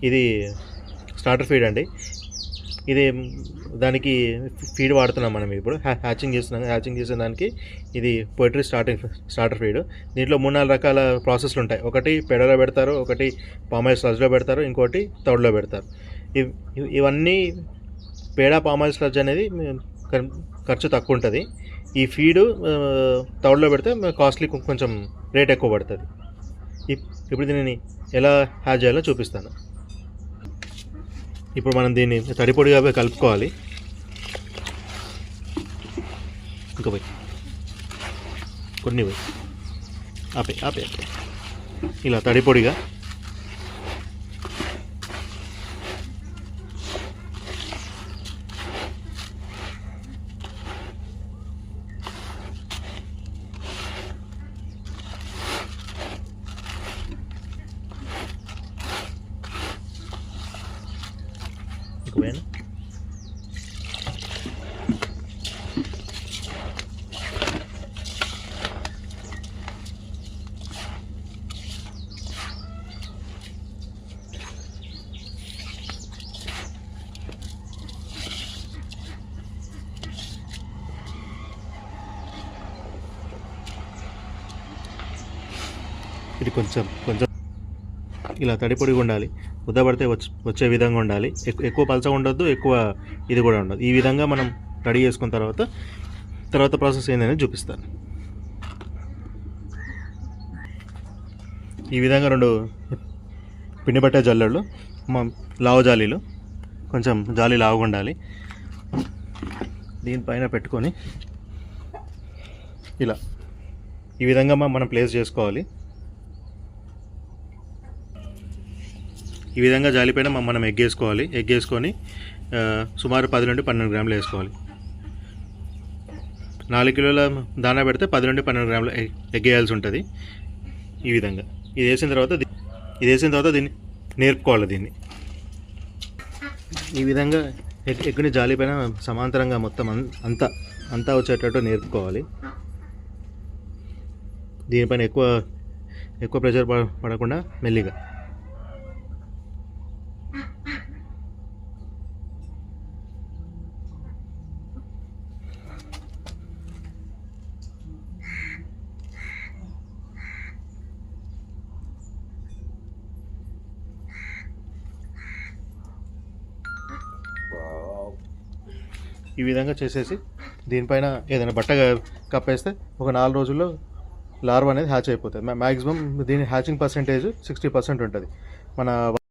ఇది starter feed అండి. ఇది దానికి ఫీడ్ వాడుతున్నాం మనం ఇప్పుడు హ్యాచింగ్ చేస్తున్నాం. హ్యాచింగ్ చేసిన దానికి ఇది పోయిటరీ స్టార్టర్ ఫీడ్. దీంట్లో 3-4 రకాల ప్రాసెస్లు ఉంటాయి. ఒకటి పెడలో పెడతారు, ఒకటి పామాయిల్ స్లజ్లో పెడతారు, ఇంకోటి తౌడులో పెడతారు. ఇవన్నీ పేడ పామాయిల్ స్లజ్ అనేది ఖర్చు తక్కువ ఉంటుంది. ఈ ఫీడు తౌడులో పెడితే కాస్ట్లీ, కొంచెం రేట్ ఎక్కువ పడుతుంది. ఇప్పుడు దీనిని ఎలా హ్యాచ్ చేయాలో చూపిస్తాను. ఇప్పుడు మనం దీన్ని తడిపొడిగా కలుపుకోవాలి. ఇంకా పోయి కొన్ని పోయి ఆపే ఆపే ఇలా తడిపొడిగా పోయాను. ఇది కొంచెం ఇలా తడిపొడిగా ఉండాలి. ముద్దపడితే వచ్చే విధంగా ఉండాలి. ఎక్కువ పలచగా ఉండొద్దు, ఎక్కువ ఇది కూడా ఉండదు. ఈ విధంగా మనం రెడీ చేసుకున్న తర్వాత ప్రాసెస్ ఏంటనేది చూపిస్తాను. ఈ విధంగా 2 పిండి పట్టే జల్లెళ్ళు, లావు జాలీలు, కొంచెం జాలీ లావుగా ఉండాలి. దీనిపైన పెట్టుకొని ఇలా ఈ విధంగా మనం ప్లేస్ చేసుకోవాలి. ఈ విధంగా జాలిపైన మనం ఎగ్ వేసుకోవాలి. ఎగ్ వేసుకొని సుమారు 10 నుండి 12 గ్రాములు వేసుకోవాలి. 4 కిలోల దానా పెడితే 10 నుండి 12 గ్రాముల ఎగ్ వేయాల్సి ఉంటుంది. ఈ విధంగా ఇది వేసిన తర్వాత దీన్ని నేర్పుకోవాలి. దీన్ని ఈ విధంగా ఎగ్ని జాలిపైన సమాంతరంగా మొత్తం అంతా వచ్చేటట్టు నేర్పుకోవాలి. దీనిపైన ఎక్కువ ప్రెషర్ పడకుండా మెల్లిగా. ఈ విధంగా చేసేసి దీనిపైన ఏదైనా బట్ట కప్పేస్తే ఒక 4 రోజుల్లో లార్వా అనేది హ్యాచ్ అయిపోతుంది. మ్యాక్సిమం దీని హ్యాచింగ్ పర్సెంటేజ్ 60% ఉంటుంది. మన